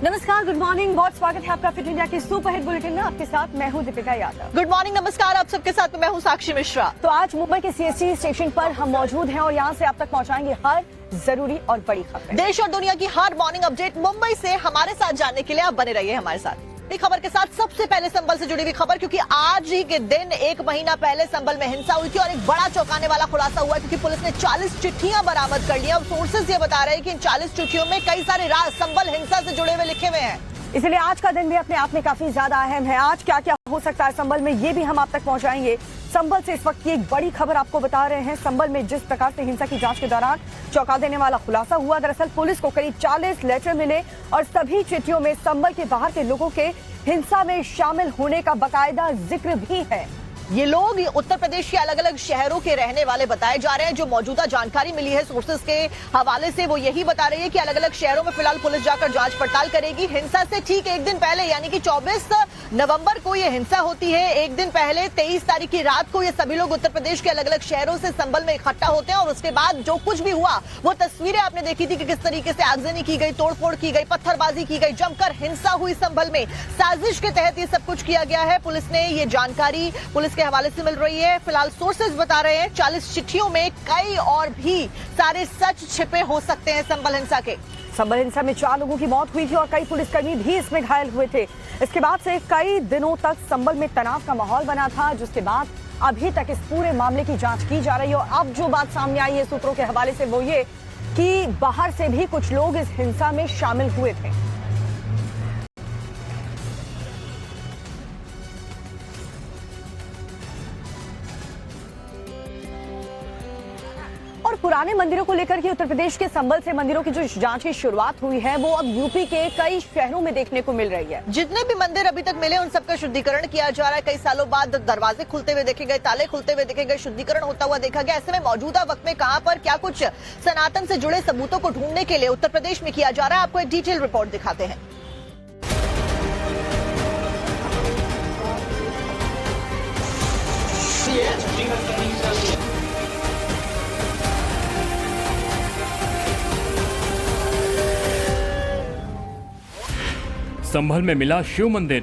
नमस्कार, good morning, बहुत स्वागत है आपका फिट इंडिया के सुपरहिट बुलेटिन में। आपके साथ मैं हूं दीपिका यादव। गुड मॉर्निंग, नमस्कार आप सबके साथ मैं हूं साक्षी मिश्रा। तो आज मुंबई के सीएसटी स्टेशन पर हम मौजूद हैं और यहां से आप तक पहुंचाएंगे हर जरूरी और बड़ी खबर। देश और दुनिया की हर मॉर्निंग अपडेट मुंबई से हमारे साथ जानने के लिए आप बने रहिए हमारे साथ। एक खबर के साथ सबसे पहले संभल से जुड़ी हुई खबर, क्योंकि आज ही के दिन 1 महीना पहले संभल में हिंसा हुई थी और एक बड़ा चौंकाने वाला खुलासा हुआ, क्योंकि पुलिस ने 40 चिट्ठियां बरामद कर ली। अब सोर्सेज ये बता रहे हैं कि इन 40 चिट्ठियों में कई सारे राज संभल हिंसा से जुड़े हुए लिखे हुए हैं। इसलिए आज का दिन भी अपने आप में काफी ज्यादा अहम है। आज क्या क्या हो सकता है संभल में, ये भी हम आप तक पहुंचाएंगे। संभल से इस वक्त की एक बड़ी खबर आपको बता रहे हैं। संभल में जिस प्रकार से हिंसा की जांच के दौरान चौंका देने वाला खुलासा हुआ, दरअसल पुलिस को करीब 40 लेटर मिले और सभी चिट्ठियों में संभल के बाहर के लोगों के हिंसा में शामिल होने का बाकायदा जिक्र भी है। ये लोग उत्तर प्रदेश के अलग अलग शहरों के रहने वाले बताए जा रहे हैं। जो मौजूदा जानकारी मिली है सोर्सेज के हवाले से, वो यही बता रही है कि अलग अलग शहरों में फिलहाल पुलिस जाकर जांच पड़ताल करेगी। हिंसा से ठीक एक दिन पहले, यानी कि 24 नवंबर को ये हिंसा होती है। एक दिन पहले 23 तारीख की रात को ये सभी लोग उत्तर प्रदेश के अलग अलग शहरों से संभल में इकट्ठा होते हैं और उसके बाद जो कुछ भी हुआ वो तस्वीरें आपने देखी थी कि किस तरीके से आगजनी की गई, तोड़फोड़ की गई, पत्थरबाजी की गई, जमकर हिंसा हुई संभल में। साजिश के तहत ये सब कुछ किया गया है। पुलिस ने ये जानकारी पुलिस के हवाले से मिल रही है। फिलहाल सोर्सेज बता रहे हैं 40 चिट्ठियों में कई और भी सारे सच छिपे हो सकते हैं संभल हिंसा के। संभल हिंसा में 4 लोगों की मौत हुई थी और कई पुलिसकर्मी भी इसमें घायल हुए थे। इसके बाद से कई दिनों तक संभल में तनाव का माहौल बना था, जिसके बाद अभी तक इस पूरे मामले की जांच की जा रही है। और अब जो बात सामने आई है सूत्रों के हवाले से, वो ये कि बाहर से भी कुछ लोग इस हिंसा में शामिल हुए थे। और पुराने मंदिरों को लेकर के उत्तर प्रदेश के संभल से मंदिरों की जो जांच की शुरुआत हुई है, वो अब यूपी के कई शहरों में देखने को मिल रही है। जितने भी मंदिर अभी तक मिले उन सबका शुद्धिकरण किया जा रहा है। कई सालों बाद दरवाजे खुलते हुए देखे गए, ताले खुलते हुए देखे गए, शुद्धिकरण होता हुआ देखा गया। ऐसे में मौजूदा वक्त में कहां पर क्या कुछ सनातन से जुड़े सबूतों को ढूंढने के लिए उत्तर प्रदेश में किया जा रहा है, आपको एक डिटेल रिपोर्ट दिखाते हैं। संभल में मिला शिव मंदिर।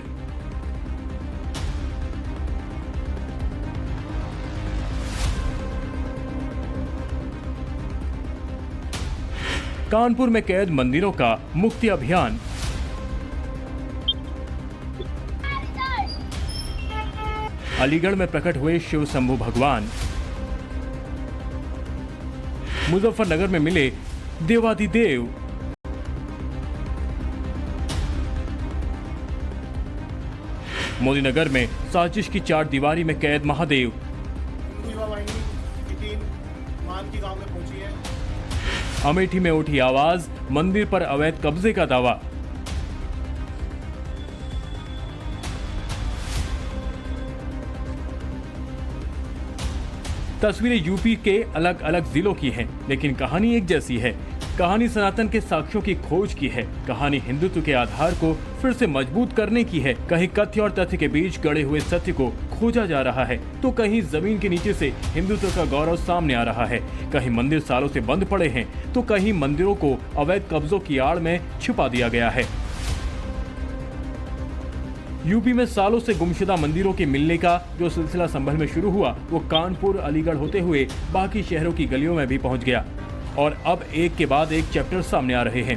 कानपुर में कैद मंदिरों का मुक्ति अभियान। अलीगढ़ में प्रकट हुए शिव शंभू भगवान। मुजफ्फरनगर में मिले देवाधिदेव। मोदीनगर में साजिश की 4 दीवारी में कैद महादेव। अमेठी में उठी आवाज, मंदिर पर अवैध कब्जे का दावा। तस्वीरें यूपी के अलग अलग जिलों की हैं, लेकिन कहानी एक जैसी है। कहानी सनातन के साक्ष्यों की खोज की है। कहानी हिंदुत्व के आधार को फिर से मजबूत करने की है। कहीं कथ्य और तथ्य के बीच गड़े हुए सत्य को खोजा जा रहा है, तो कहीं जमीन के नीचे से हिंदुत्व का गौरव सामने आ रहा है। कहीं मंदिर सालों से बंद पड़े हैं, तो कहीं मंदिरों को अवैध कब्जों की आड़ में छिपा दिया गया है। यूपी में सालों से गुमशुदा मंदिरों के मिलने का जो सिलसिला संभल में शुरू हुआ, वो कानपुर, अलीगढ़ होते हुए बाकी शहरों की गलियों में भी पहुंच गया और अब एक के बाद एक चैप्टर सामने आ रहे हैं।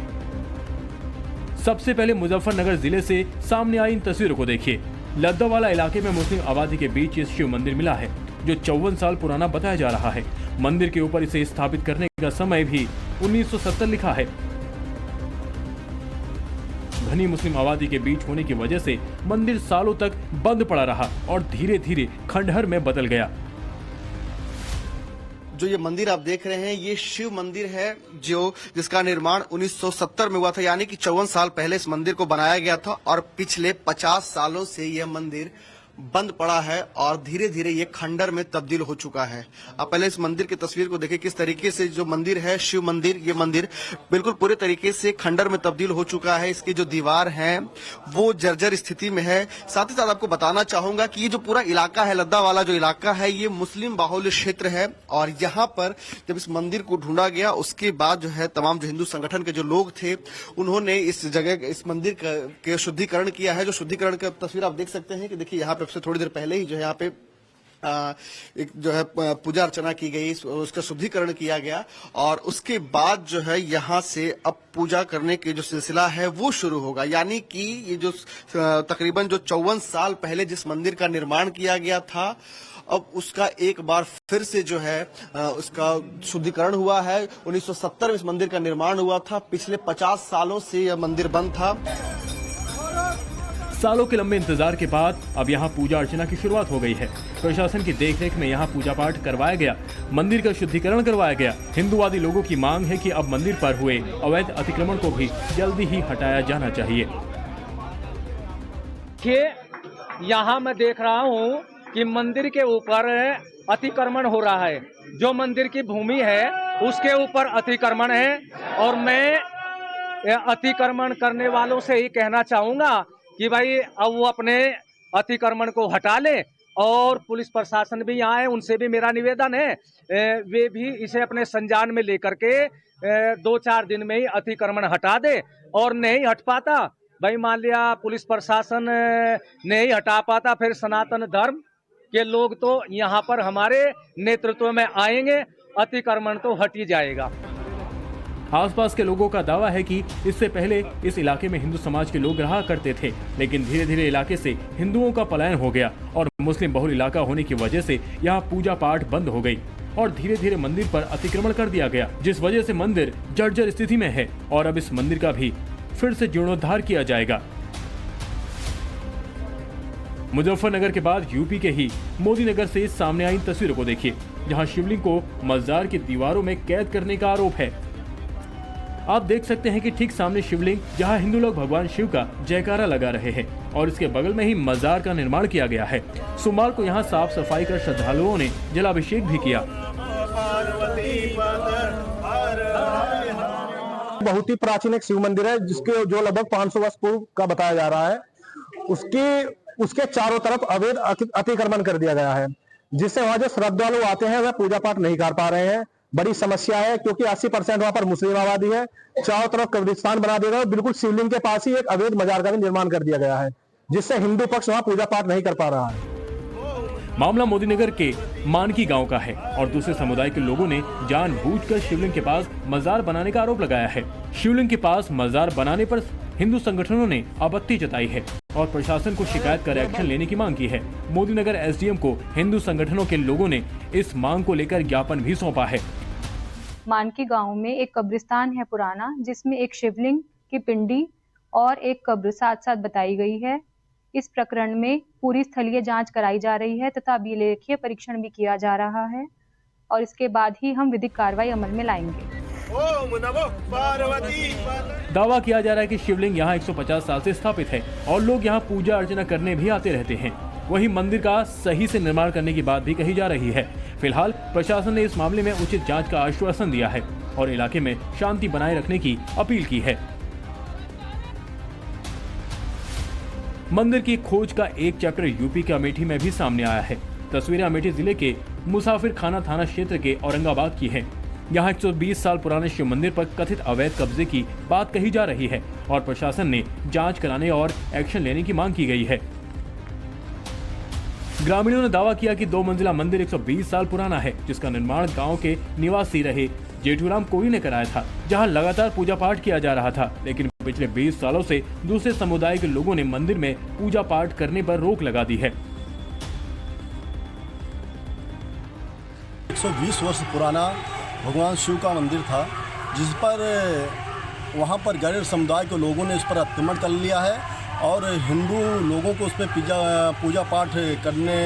सबसे पहले मुजफ्फरनगर जिले से सामने आई इन तस्वीरों को देखिए। लद्दावाला इलाके में मुस्लिम आबादी के बीच इस शिव मंदिर मिला है, जो 54 साल पुराना बताया जा रहा है। मंदिर के ऊपर इसे स्थापित करने का समय भी 1970 लिखा है। घनी मुस्लिम आबादी के बीच होने की वजह से मंदिर सालों तक बंद पड़ा रहा और धीरे धीरे खंडहर में बदल गया। जो ये मंदिर आप देख रहे हैं, ये शिव मंदिर है जिसका निर्माण 1970 में हुआ था, यानी कि 54 साल पहले इस मंदिर को बनाया गया था और पिछले 50 सालों से यह मंदिर बंद पड़ा है और धीरे धीरे ये खंडर में तब्दील हो चुका है। आप पहले इस मंदिर की तस्वीर को देखें, किस तरीके से जो मंदिर है शिव मंदिर, ये मंदिर बिल्कुल पूरे तरीके से खंडर में तब्दील हो चुका है। इसकी जो दीवार है वो जर्जर स्थिति में है। साथ ही साथ आपको बताना चाहूंगा कि ये जो पूरा इलाका है, लद्दा वाला जो इलाका है, ये मुस्लिम बाहुल्य क्षेत्र है और यहाँ पर जब इस मंदिर को ढूंढा गया उसके बाद जो है तमाम जो हिंदू संगठन के जो लोग थे उन्होंने इस जगह इस मंदिर के शुद्धिकरण किया है। जो शुद्धिकरण का तस्वीर आप देख सकते हैं कि देखिए यहाँ पे से थोड़ी देर पहले ही जो है यहाँ पे एक जो है पूजा अर्चना की गई, उसका शुद्धिकरण किया गया और उसके बाद जो है यहाँ से अब पूजा करने के जो सिलसिला है वो शुरू होगा। यानी कि ये जो तकरीबन जो 54 साल पहले जिस मंदिर का निर्माण किया गया था, अब उसका एक बार फिर से जो है उसका शुद्धिकरण हुआ है। 1970 में इस मंदिर का निर्माण हुआ था। पिछले 50 सालों से यह मंदिर बंद था। सालों के लंबे इंतजार के बाद अब यहाँ पूजा अर्चना की शुरुआत हो गई है। प्रशासन की देखरेख में यहाँ पूजा पाठ करवाया गया, मंदिर का शुद्धिकरण करवाया गया। हिंदुवादी लोगों की मांग है कि अब मंदिर पर हुए अवैध अतिक्रमण को भी जल्दी ही हटाया जाना चाहिए। कि यहाँ मैं देख रहा हूँ कि मंदिर के ऊपर अतिक्रमण हो रहा है। जो मंदिर की भूमि है उसके ऊपर अतिक्रमण है और मैं अतिक्रमण करने वालों से ही कहना चाहूँगा कि भाई अब वो अपने अतिक्रमण को हटा ले और पुलिस प्रशासन भी यहाँ है, उनसे भी मेरा निवेदन है वे भी इसे अपने संज्ञान में लेकर के 2-4 दिन में ही अतिक्रमण हटा दे। और नहीं हट पाता, भाई मान लिया पुलिस प्रशासन नहीं हटा पाता, फिर सनातन धर्म के लोग तो यहाँ पर हमारे नेतृत्व में आएंगे, अतिक्रमण तो हट ही जाएगा। आसपास के लोगों का दावा है कि इससे पहले इस इलाके में हिंदू समाज के लोग रहा करते थे, लेकिन धीरे धीरे इलाके से हिंदुओं का पलायन हो गया और मुस्लिम बहुल इलाका होने की वजह से यहाँ पूजा पाठ बंद हो गई और धीरे धीरे मंदिर पर अतिक्रमण कर दिया गया, जिस वजह से मंदिर जर्जर स्थिति में है और अब इस मंदिर का भी फिर से जीर्णोद्धार किया जाएगा। मुजफ्फरनगर के बाद यूपी के ही मोदीनगर से सामने आई तस्वीरों को देखिए, जहां शिवलिंग को मजार की दीवारों में कैद करने का आरोप है। आप देख सकते हैं कि ठीक सामने शिवलिंग, जहां हिंदू लोग भगवान शिव का जयकारा लगा रहे हैं और इसके बगल में ही मजार का निर्माण किया गया है। सोमवार को यहां साफ सफाई कर श्रद्धालुओं ने जलाभिषेक भी किया। बहुत ही प्राचीन एक शिव मंदिर है जिसके जो लगभग 500 वर्ष पूर्व का बताया जा रहा है। उसके चारों तरफ अवैध अतिक्रमण कर दिया गया है, जिससे वहां जो श्रद्धालु आते हैं वह पूजा पाठ नहीं कर पा रहे हैं। बड़ी समस्या है क्योंकि 80% वहां पर मुस्लिम आबादी है। चारों तरफ कब्रिस्तान बना दिया गया, बिल्कुल शिवलिंग के पास ही एक अवैध मजार का भी निर्माण कर दिया गया है, जिससे हिंदू पक्ष वहां पूजा पाठ नहीं कर पा रहा है। मामला मोदीनगर के मानकी गांव का है और दूसरे समुदाय के लोगों ने जानबूझकर शिवलिंग के पास मजार बनाने का आरोप लगाया है। शिवलिंग के पास मजार बनाने पर हिंदू संगठनों ने आपत्ति जताई है और प्रशासन को शिकायत कर एक्शन लेने की मांग की है। मोदीनगर एसडीएम को हिंदू संगठनों के लोगों ने इस मांग को लेकर ज्ञापन भी सौंपा है। मानकी गांव में एक कब्रिस्तान है पुराना, जिसमें एक शिवलिंग की पिंडी और एक कब्र साथ साथ बताई गई है। इस प्रकरण में पूरी स्थलीय जांच कराई जा रही है तथा अभिलेखीय परीक्षण भी किया जा रहा है और इसके बाद ही हम विधिक कार्रवाई अमल में लाएंगे। दावा किया जा रहा है कि शिवलिंग यहाँ 150 साल से स्थापित है और लोग यहाँ पूजा अर्चना करने भी आते रहते हैं। वहीं मंदिर का सही से निर्माण करने की बात भी कही जा रही है। फिलहाल प्रशासन ने इस मामले में उचित जांच का आश्वासन दिया है और इलाके में शांति बनाए रखने की अपील की है। मंदिर की खोज का एक चैप्टर यूपी के अमेठी में भी सामने आया है। तस्वीरें अमेठी जिले के मुसाफिर खाना थाना क्षेत्र के औरंगाबाद की है। यहाँ 120 साल पुराने शिव मंदिर पर कथित अवैध कब्जे की बात कही जा रही है और प्रशासन ने जांच कराने और एक्शन लेने की मांग की गई है। ग्रामीणों ने दावा किया कि 2 मंजिला मंदिर 120 साल पुराना है, जिसका निर्माण गांव के निवासी रहे जेठूराम कोरी ने कराया था, जहां लगातार पूजा पाठ किया जा रहा था। लेकिन पिछले 20 सालों से दूसरे समुदाय के लोगों ने मंदिर में पूजा पाठ करने पर रोक लगा दी है। 120 वर्ष पुराना भगवान शिव का मंदिर था, जिस पर वहां पर गैर समुदाय के लोगों ने इस पर अतिक्रमण कर लिया है और हिंदू लोगों को उस पर पूजा पाठ करने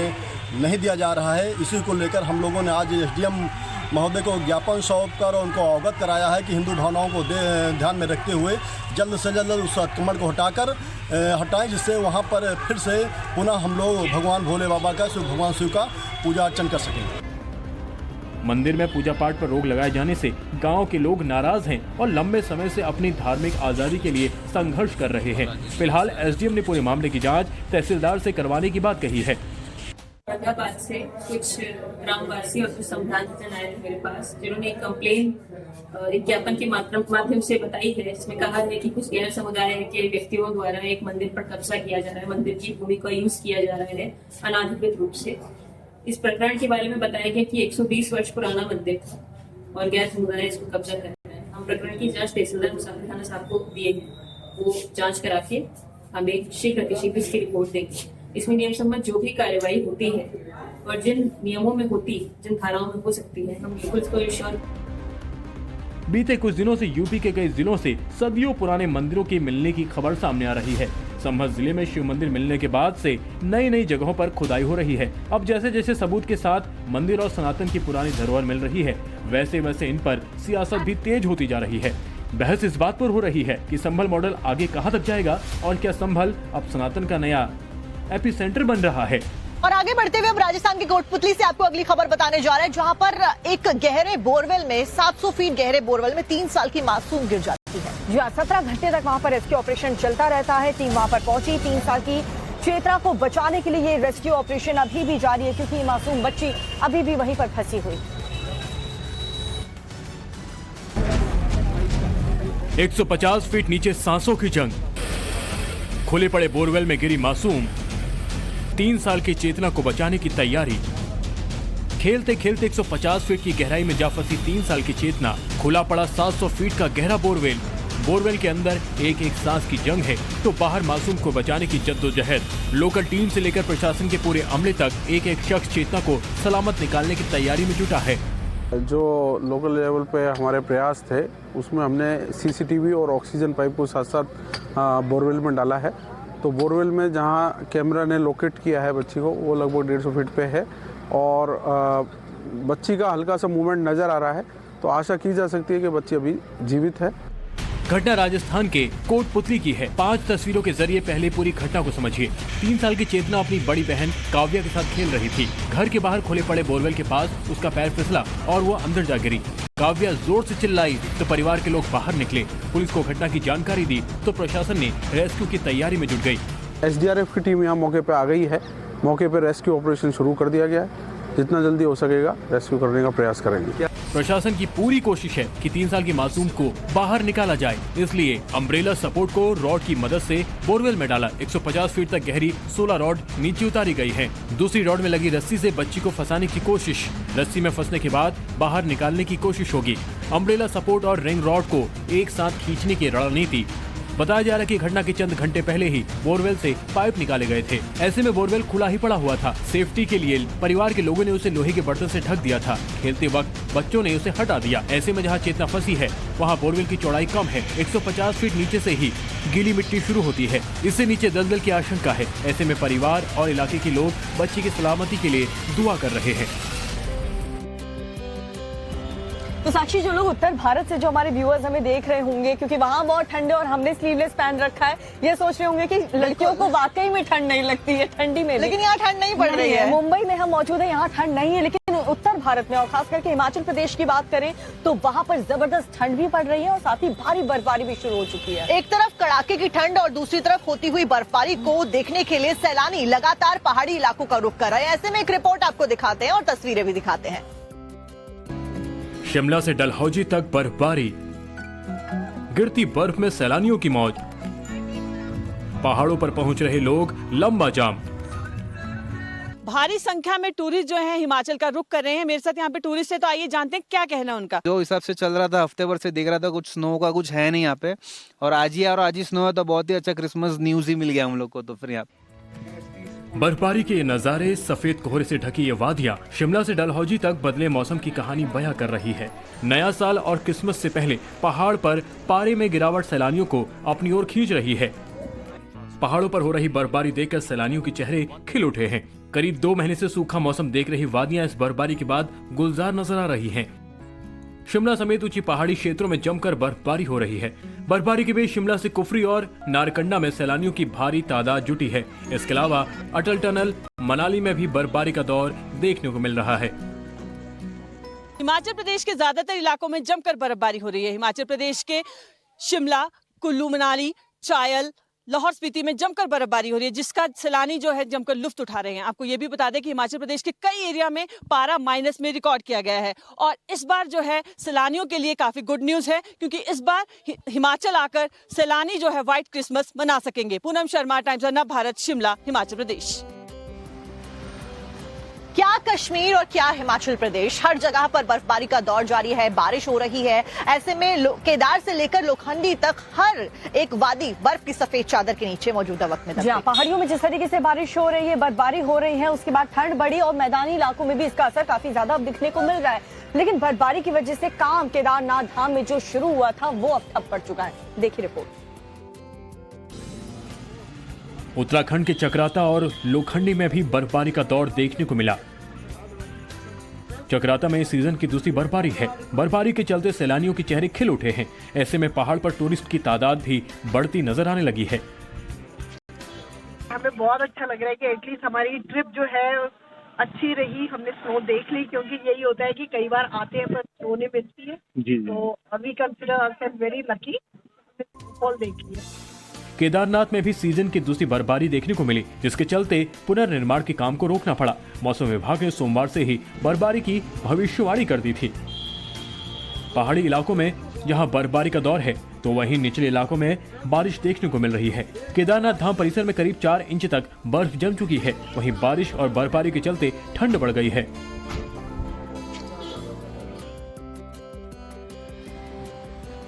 नहीं दिया जा रहा है। इसी को लेकर हम लोगों ने आज एसडीएम महोदय को ज्ञापन सौंप कर उनको अवगत कराया है कि हिंदू भावनाओं को ध्यान में रखते हुए जल्द से जल्द उस अतिक्रमण को हटाएं, जिससे वहाँ पर फिर से पुनः हम लोग भगवान भोले बाबा का भगवान शिव का पूजा अर्चन कर सकें। मंदिर में पूजा पाठ पर रोक लगाए जाने से गांव के लोग नाराज हैं और लंबे समय से अपनी धार्मिक आजादी के लिए संघर्ष कर रहे हैं। फिलहाल एसडीएम ने पूरे मामले की जांच तहसीलदार से करवाने की बात कही है। औरंगाबाद से कुछ ग्रामवासी और कुछ संभ्रांत जन आए थे मेरे पास, जिन्होंने एक कंप्लेन एक ज्ञापन के माध्यम से बताई है, जिसमें कहा है कि कुछ गैर समुदाय के व्यक्तियों द्वारा एक मंदिर पर कब्जा किया जा रहा है, मंदिर की भूमि का यूज किया जा रहा है अनाधिकृत रूप से। इस प्रकरण के बारे में बताया गया कि 120 वर्ष पुराना मंदिर था और गैर समुदाय इसको कब्जा कर रहा है। हम प्रकरण की जांच तहसीलदार मुसाफिर खाना साहब को दिए हैं, वो जांच करा के हमें शीघ्र इसकी रिपोर्ट देंगे। इसमें नियम सम्मत जो भी कार्यवाही होती है और जिन नियमों में होती, जिन धाराओं में हो सकती है, हम बिल्कुल इसको इंश्योर। बीते कुछ दिनों से यूपी के कई जिलों से सदियों पुराने मंदिरों के मिलने की खबर सामने आ रही है। संभल जिले में शिव मंदिर मिलने के बाद से नई नई जगहों पर खुदाई हो रही है। अब जैसे जैसे सबूत के साथ मंदिर और सनातन की पुरानी धरोहर मिल रही है, वैसे वैसे इन पर सियासत भी तेज होती जा रही है। बहस इस बात पर हो रही है कि संभल मॉडल आगे कहां तक जाएगा और क्या संभल अब सनातन का नया एपिसेंटर बन रहा है। और आगे बढ़ते हुए अब राजस्थान के कोटपुतली से आपको अगली खबर बताने जा रहे हैं, जहां पर एक गहरे बोरवेल में 700 फीट गहरे बोरवेल में 3 साल की मासूम गिर जाती है। जी हाँ, 17 घंटे तक वहाँ पर रेस्क्यू ऑपरेशन चलता रहता है। टीम वहाँ पर पहुंची। 3 साल की चेतना को बचाने के लिए ये रेस्क्यू ऑपरेशन अभी भी जारी है, क्योंकि मासूम बच्ची अभी भी वहीं पर फंसी हुई। 150 फीट नीचे सांसों की जंग, खुले पड़े बोरवेल में गिरी मासूम, 3 साल की चेतना को बचाने की तैयारी। खेलते खेलते 150 फीट की गहराई में जा फंसी 3 साल की चेतना, खुला पड़ा 700 फीट का गहरा बोरवेल। बोरवेल के अंदर एक एक सांस की जंग है तो बाहर मासूम को बचाने की जद्दोजहद। लोकल टीम से लेकर प्रशासन के पूरे अमले तक एक एक शख्स चेतना को सलामत निकालने की तैयारी में जुटा है। जो लोकल लेवल पे हमारे प्रयास थे, उसमें हमने सीसीटीवी और ऑक्सीजन पाइप को साथ साथ बोरवेल में डाला है। तो बोरवेल में जहाँ कैमरा ने लोकेट किया है बच्ची को, वो लगभग 150 फीट पे है और बच्ची का हल्का सा मूवमेंट नज़र आ रहा है, तो आशा की जा सकती है कि बच्ची अभी जीवित है। घटना राजस्थान के कोटपुतली की है। 5 तस्वीरों के जरिए पहले पूरी घटना को समझिए। 3 साल की चेतना अपनी बड़ी बहन काव्या के साथ खेल रही थी। घर के बाहर खुले पड़े बोरवेल के पास उसका पैर फिसला और वो अंदर जा गिरी। काव्या जोर से चिल्लाई तो परिवार के लोग बाहर निकले। पुलिस को घटना की जानकारी दी तो प्रशासन ने रेस्क्यू की तैयारी में जुट गई। SDRF की टीम यहाँ मौके पे आ गई है। मौके पे रेस्क्यू ऑपरेशन शुरू कर दिया गया है। जितना जल्दी हो सकेगा रेस्क्यू करने का प्रयास करेंगे। प्रशासन की पूरी कोशिश है कि 3 साल की मासूम को बाहर निकाला जाए, इसलिए अम्ब्रेला सपोर्ट को रॉड की मदद से बोरवेल में डाला। 150 फीट तक गहरी 16 रॉड नीचे उतारी गई है। दूसरी रॉड में लगी रस्सी से बच्ची को फंसाने की कोशिश। रस्सी में फंसने के बाद बाहर निकालने की कोशिश होगी। अम्ब्रेला सपोर्ट और रिंग रॉड को एक साथ खींचने की रणनीति। बताया जा रहा है कि घटना के चंद घंटे पहले ही बोरवेल से पाइप निकाले गए थे। ऐसे में बोरवेल खुला ही पड़ा हुआ था। सेफ्टी के लिए परिवार के लोगों ने उसे लोहे के बर्तन से ढक दिया था। खेलते वक्त बच्चों ने उसे हटा दिया। ऐसे में जहां चेतना फंसी है वहां बोरवेल की चौड़ाई कम है। 150 फीट नीचे से ही गीली मिट्टी शुरू होती है। इससे नीचे दलदल की आशंका है। ऐसे में परिवार और इलाके के लोग बच्ची की सलामती के लिए दुआ कर रहे हैं। तो साक्षी, जो लोग उत्तर भारत से जो हमारे व्यूअर्स हमें देख रहे होंगे, क्योंकि वहाँ बहुत ठंड है और हमने स्लीवलेस पहन रखा है, ये सोच रहे होंगे कि लड़कियों को वाकई में ठंड नहीं लगती है ठंडी में। लेकिन यहाँ ठंड नहीं पड़ रही है। मुंबई में हम मौजूद है, यहाँ ठंड नहीं है, लेकिन उत्तर भारत में और खास करके हिमाचल प्रदेश की बात करें तो वहाँ पर जबरदस्त ठंड भी पड़ रही है और साथ ही भारी बर्फबारी भी शुरू हो चुकी है। एक तरफ कड़ाके की ठंड और दूसरी तरफ होती हुई बर्फबारी को देखने के लिए सैलानी लगातार पहाड़ी इलाकों का रुख कर रहे हैं। ऐसे में एक रिपोर्ट आपको दिखाते हैं और तस्वीरें भी दिखाते हैं। शिमला से डलहौजी तक बर्फबारी, गिरती बर्फ में सैलानियों की मौज, पहाड़ों पर पहुंच रहे लोग, लंबा जाम। भारी संख्या में टूरिस्ट जो हैं हिमाचल का रुख कर रहे हैं। मेरे साथ यहाँ पे टूरिस्ट है, तो आइए जानते हैं क्या कहना है उनका। जो हिसाब से चल रहा था, हफ्ते भर से देख रहा था, कुछ स्नो का कुछ है नहीं यहाँ पे, और आज ही स्नो है, तो बहुत ही अच्छा क्रिसमस न्यूज ही मिल गया हम लोग को। तो फिर यहाँ बर्फबारी के ये नजारे, सफेद कोहरे से ढकी ये वादियां, शिमला से डलहौजी तक बदले मौसम की कहानी बयां कर रही है। नया साल और क्रिसमस से पहले पहाड़ पर पारे में गिरावट सैलानियों को अपनी ओर खींच रही है। पहाड़ों पर हो रही बर्फबारी देखकर सैलानियों के चेहरे खिल उठे हैं। करीब 2 महीने से सूखा मौसम देख रही वादियां इस बर्फबारी के बाद गुलजार नजर आ रही हैं। शिमला समेत ऊंची पहाड़ी क्षेत्रों में जमकर बर्फबारी हो रही है। बर्फबारी के बीच शिमला से कुफरी और नारकंडा में सैलानियों की भारी तादाद जुटी है। इसके अलावा अटल टनल, मनाली में भी बर्फबारी का दौर देखने को मिल रहा है। हिमाचल प्रदेश के ज्यादातर इलाकों में जमकर बर्फबारी हो रही है। हिमाचल प्रदेश के शिमला, कुल्लू मनाली, चायल, लाहौर स्पीति में जमकर बर्फबारी हो रही है, जिसका सैलानी जो है जमकर लुत्फ उठा रहे हैं। आपको ये भी बता दें कि हिमाचल प्रदेश के कई एरिया में पारा माइनस में रिकॉर्ड किया गया है और इस बार जो है सैलानियों के लिए काफी गुड न्यूज है, क्योंकि इस बार हिमाचल आकर सैलानी जो है व्हाइट क्रिसमस मना सकेंगे। Poonam Sharma, times of Bharat, Shimla, Himachal Pradesh. क्या कश्मीर और क्या हिमाचल प्रदेश, हर जगह पर बर्फबारी का दौर जारी है, बारिश हो रही है। ऐसे में केदार से लेकर लोखंडी तक हर एक वादी बर्फ की सफेद चादर के नीचे मौजूदा वक्त में। जहाँ पहाड़ियों में जिस तरीके से बारिश हो रही है, बर्फबारी हो रही है, उसके बाद ठंड बढ़ी और मैदानी इलाकों में भी इसका असर काफी ज्यादा अब दिखने को मिल रहा है। लेकिन बर्फबारी की वजह से काम केदारनाथ धाम में जो शुरू हुआ था वो अब ठप पड़ चुका है। देखिए रिपोर्ट। उत्तराखंड के चक्राता और लोखंडी में भी बर्फबारी का दौर देखने को मिला। चक्राता में इस सीजन की दूसरी बर्फबारी है। बर्फबारी के चलते सैलानियों के चेहरे खिल उठे हैं। ऐसे में पहाड़ पर टूरिस्ट की तादाद भी बढ़ती नजर आने लगी है। हमें बहुत अच्छा लग रहा है कि एटलीस्ट हमारी ट्रिप जो है अच्छी रही, हमने स्नो देख ली, क्योंकि यही होता है कि कई बार आते हैं पर स्नो नहीं मिलती है। जी। तो अभी consider ourself very lucky, snowfall देख लिया। केदारनाथ में भी सीजन की दूसरी बर्फबारी देखने को मिली, जिसके चलते पुनर्निर्माण के काम को रोकना पड़ा। मौसम विभाग ने सोमवार से ही बर्फबारी की भविष्यवाणी कर दी थी। पहाड़ी इलाकों में जहां बर्फबारी का दौर है, तो वहीं निचले इलाकों में बारिश देखने को मिल रही है। केदारनाथ धाम परिसर में करीब 4 इंच तक बर्फ जम चुकी है। वहीं बारिश और बर्फबारी के चलते ठंड बढ़ गई है।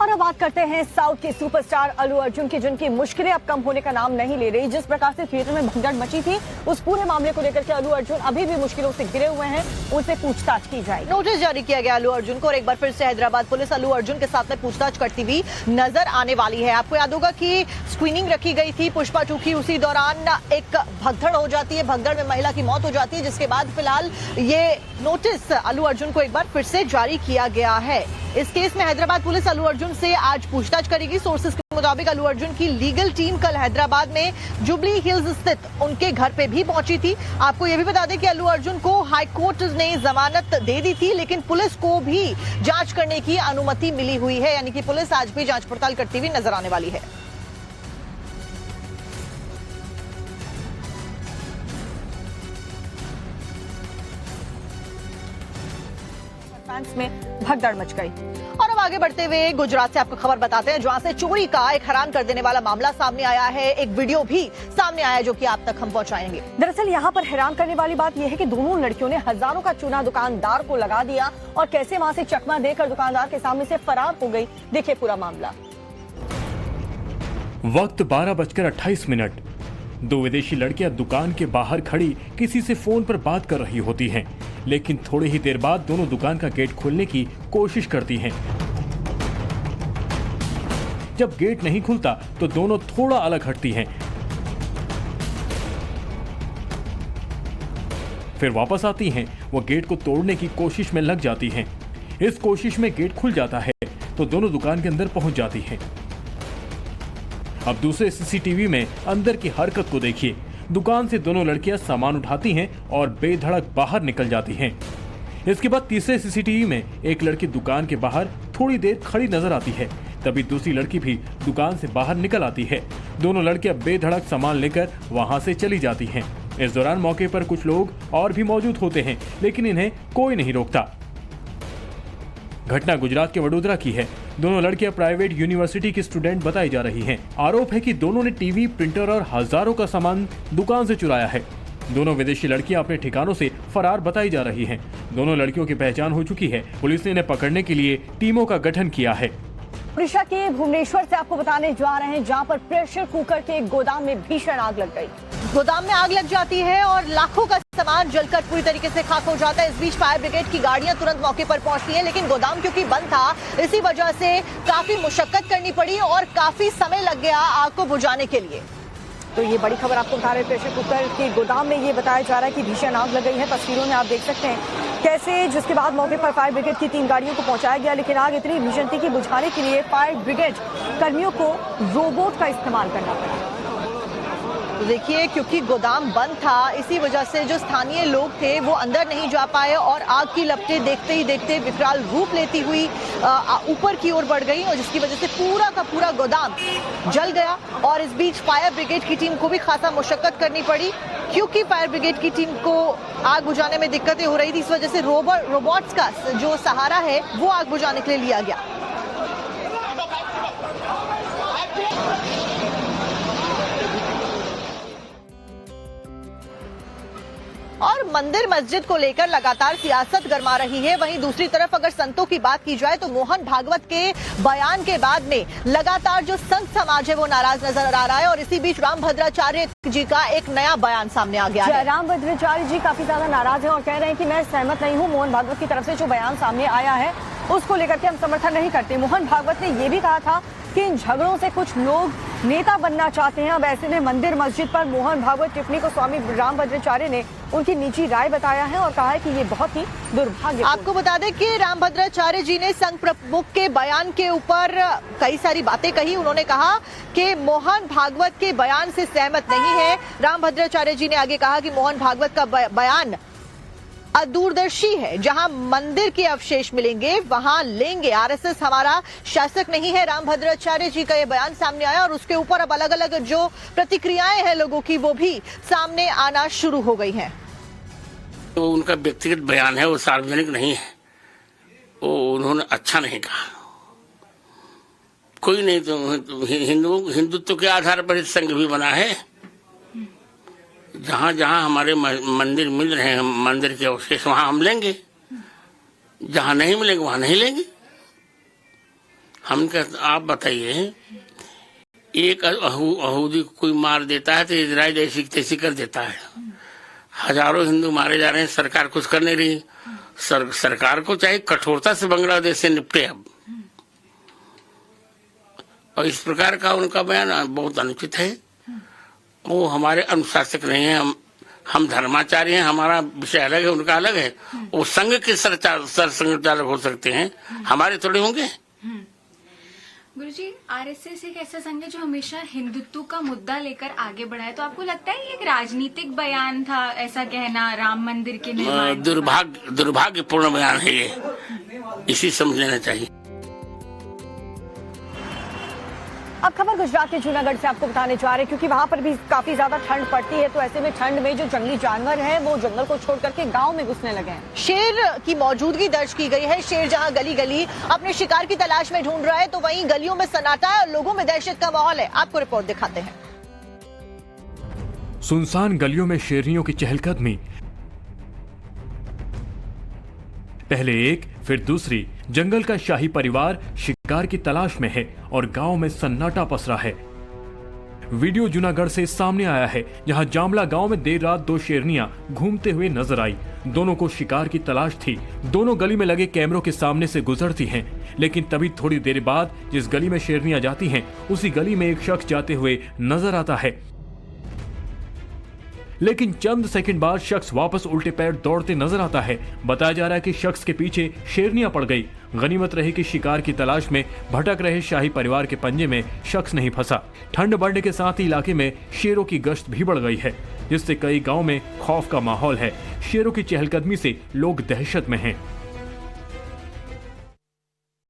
और अब बात करते हैं साउथ के सुपरस्टार अल्लू अर्जुन की, जिनकी मुश्किलें अब कम होने का नाम नहीं ले रही। जिस प्रकार से थिएटर में भगदड़ मची थी, उस पूरे मामले को लेकर के अल्लू अर्जुन अभी भी मुश्किलों से घिरे हुए हैं। उनसे पूछताछ की जाएगी। नोटिस जारी किया गया अल्लू अर्जुन को और एक बार फिर से हैदराबाद पुलिस अल्लू अर्जुन के साथ में पूछताछ करती हुई नजर आने वाली है। आपको याद होगा कि स्क्रीनिंग रखी गई थी पुष्पा 2 की, उसी दौरान एक भगदड़ हो जाती है, भगदड़ में महिला की मौत हो जाती है, जिसके बाद फिलहाल ये नोटिस अल्लू अर्जुन को एक बार फिर से जारी किया गया है। इस केस में हैदराबाद पुलिस अल्लू अर्जुन से आज पूछताछ करेगी। सोर्सेज के मुताबिक अल्लू अर्जुन की लीगल टीम कल हैदराबाद में जुबली हिल्स स्थित उनके घर पे भी पहुंची थी। आपको यह भी बता दें कि अल्लू अर्जुन को हाई कोर्ट ने जमानत दे दी थी, लेकिन पुलिस को भी जांच करने की अनुमति मिली हुई है, यानी कि पुलिस आज भी जांच पड़ताल करती हुई नजर आने वाली है। में भगदड़ मच गई। और अब आगे बढ़ते हुए गुजरात से आपको खबर बताते हैं, जहां से चोरी का एक हैरान कर देने वाला मामला सामने आया है। एक वीडियो भी सामने आया है, जो कि आप तक हम पहुंचाएंगे। दरअसल यहाँ पर हैरान करने वाली बात यह है कि दोनों लड़कियों ने हजारों का चूना दुकानदार को लगा दिया और कैसे वहां से चकमा देकर दुकानदार के सामने से फरार हो गई। देखिए पूरा मामला। वक्त 12:28। दो विदेशी लड़कियां दुकान के बाहर खड़ी किसी से फोन पर बात कर रही होती हैं, लेकिन थोड़ी ही देर बाद दोनों दुकान का गेट खोलने की कोशिश करती हैं। जब गेट नहीं खुलता तो दोनों थोड़ा अलग हटती हैं, फिर वापस आती हैं। वो गेट को तोड़ने की कोशिश में लग जाती हैं। इस कोशिश में गेट खुल जाता है तो दोनों दुकान के अंदर पहुंच जाती हैं। अब दूसरे सीसीटीवी में अंदर की हरकत को देखिए। दुकान से दोनों लड़कियां सामान उठाती हैं और बेधड़क बाहर निकल जाती हैं। इसके बाद तीसरे सीसीटीवी में एक लड़की दुकान के बाहर थोड़ी देर खड़ी नजर आती है। तभी दूसरी लड़की भी दुकान से बाहर निकल आती है। दोनों लड़कियां बेधड़क सामान लेकर वहां से चली जाती हैं। इस दौरान मौके पर कुछ लोग और भी मौजूद होते हैं, लेकिन इन्हें कोई नहीं रोकता। घटना गुजरात के वडोदरा की है। दोनों लड़कियां प्राइवेट यूनिवर्सिटी की स्टूडेंट बताई जा रही हैं। आरोप है कि दोनों ने टीवी, प्रिंटर और हजारों का सामान दुकान से चुराया है। दोनों विदेशी लड़कियां अपने ठिकानों से फरार बताई जा रही हैं। दोनों लड़कियों की पहचान हो चुकी है। पुलिस ने इन्हें पकड़ने के लिए टीमों का गठन किया है। ओडिशा के भुवनेश्वर से आपको बताने जा रहे हैं, जहां पर प्रेशर कुकर के एक गोदाम में भीषण आग लग गई। गोदाम में आग लग जाती है और लाखों का सामान जलकर पूरी तरीके से खाक हो जाता है। इस बीच फायर ब्रिगेड की गाड़ियां तुरंत मौके पर पहुंचती हैं, लेकिन गोदाम क्योंकि बंद था, इसी वजह से काफी मुशक्कत करनी पड़ी और काफी समय लग गया आग को बुझाने के लिए। तो ये बड़ी खबर आपको बता रहे, प्रेशर कुकर के गोदाम में ये बताया जा रहा है कि भीषण आग लग गई है। तस्वीरों में आप देख सकते हैं कैसे, जिसके बाद मौके पर फायर ब्रिगेड की 3 गाड़ियों को पहुंचाया गया, लेकिन आग इतनी भीषण थी कि बुझाने के लिए फायर ब्रिगेड कर्मियों को रोबोट का इस्तेमाल करना पड़ा। तो देखिए, क्योंकि गोदाम बंद था, इसी वजह से जो स्थानीय लोग थे वो अंदर नहीं जा पाए और आग की लपटें देखते ही देखते विकराल रूप लेती हुई ऊपर की ओर बढ़ गई, और जिसकी वजह से पूरा का पूरा गोदाम जल गया। और इस बीच फायर ब्रिगेड की टीम को भी खासा मुशक्कत करनी पड़ी, क्योंकि फायर ब्रिगेड की टीम को आग बुझाने में दिक्कतें हो रही थी। इस वजह से रोबोट्स का जो सहारा है वो आग बुझाने के लिए लिया गया। और मंदिर मस्जिद को लेकर लगातार सियासत गरमा रही है। वहीं दूसरी तरफ अगर संतों की बात की जाए तो मोहन भागवत के बयान के बाद में लगातार जो संत समाज है वो नाराज नजर आ रहा है। और इसी बीच रामभद्राचार्य जी का एक नया बयान सामने आ गया है। रामभद्राचार्य जी काफी ज्यादा नाराज हैं और कह रहे हैं कि मैं सहमत नहीं हूं। मोहन भागवत की तरफ से जो बयान सामने आया है उसको लेकर के हम समर्थन नहीं करते। मोहन भागवत ने यह भी कहा था कि इन झगड़ों से कुछ लोग नेता बनना चाहते हैं। अब ऐसे में मंदिर मस्जिद पर मोहन भागवत टिप्पणी को स्वामी रामभद्राचार्य ने उनकी निजी राय बताया है और कहा है कि ये बहुत ही दुर्भाग्य। आपको बता दें कि रामभद्राचार्य जी ने संघ प्रमुख के बयान के ऊपर कई सारी बातें कही। उन्होंने कहा कि मोहन भागवत के बयान से सहमत नहीं है। रामभद्राचार्य जी ने आगे कहा कि मोहन भागवत का बयान अदूरदर्शी है, जहां मंदिर के अवशेष मिलेंगे वहां लेंगे, आरएसएस हमारा शासक नहीं है। रामभद्राचार्य जी का ये बयान सामने आया और उसके ऊपर अब अलग अलग जो प्रतिक्रियाएं हैं लोगों की वो भी सामने आना शुरू हो गई हैं। वो उनका व्यक्तिगत बयान है, वो सार्वजनिक नहीं है। वो उन्होंने अच्छा नहीं कहा। कोई नहीं तो हिंदुत्व के आधार पर इस संघ भी बना है। जहाँ जहाँ हमारे मंदिर मिल रहे हैं, मंदिर के अवशेष, वहाँ हम लेंगे। जहाँ नहीं मिलेंगे वहाँ नहीं लेंगे। हम आप बताइए, एक यहूदी को कोई मार देता है तो इजराइल ऐसी तैसी कर देता है। हजारों हिंदू मारे जा रहे हैं, सरकार कुछ कर नहीं रही। सरकार को चाहे कठोरता से बांग्लादेश से निपटे अब। और इस प्रकार का उनका बयान बहुत अनुचित है। वो हमारे अनुशासक नहीं है। हम धर्माचार्य हैं, हमारा विषय अलग है, उनका अलग है। वो संघ के सरसंघचालक हो सकते हैं, हमारे थोड़े होंगे। गुरुजी, आरएसएस एक ऐसा संघ है जो हमेशा हिंदुत्व का मुद्दा लेकर आगे बढ़ा है, तो आपको लगता है ये एक राजनीतिक बयान था, ऐसा कहना राम मंदिर के निर्माण? दुर्भाग्यपूर्ण बयान है ये, इसी समझ लेना चाहिए। अब खबर गुजरात के जूनागढ़ से आपको बताने जा रहे हैं, क्योंकि वहां पर भी काफी ज्यादा ठंड पड़ती है। तो ऐसे में ठंड में जो जंगली जानवर हैं वो जंगल को छोड़ करके गांव में घुसने लगे हैं। शेर की मौजूदगी दर्ज की गई है। शेर जहां गली गली अपने शिकार की तलाश में ढूंढ रहा है, तो वहीं गलियों में सन्नाटा है और लोगों में दहशत का माहौल है। आपको रिपोर्ट दिखाते हैं। सुनसान गलियों में शेरनियों की चहलकदमी, पहले एक फिर दूसरी। जंगल का शाही परिवार शिकार की तलाश में है और गांव में सन्नाटा पसरा है। वीडियो जूनागढ़ से सामने आया है, जहां जामला गांव में देर रात 2 शेरनियां घूमते हुए नजर आई। दोनों को शिकार की तलाश थी। दोनों गली में लगे कैमरों के सामने से गुजरती हैं, लेकिन तभी थोड़ी देर बाद जिस गली में शेरनियां जाती हैं उसी गली में एक शख्स जाते हुए नजर आता है। लेकिन चंद सेकंड बाद शख्स वापस उल्टे पैर दौड़ते नजर आता है। बताया जा रहा है कि शख्स के पीछे शेरनियां पड़ गई। गनीमत रही कि शिकार की तलाश में भटक रहे शाही परिवार के पंजे में शख्स नहीं फंसा। ठंड बढ़ने के साथ ही इलाके में शेरों की गश्त भी बढ़ गई है, जिससे कई गांव में खौफ का माहौल है। शेरों की चहलकदमी से लोग दहशत में हैं।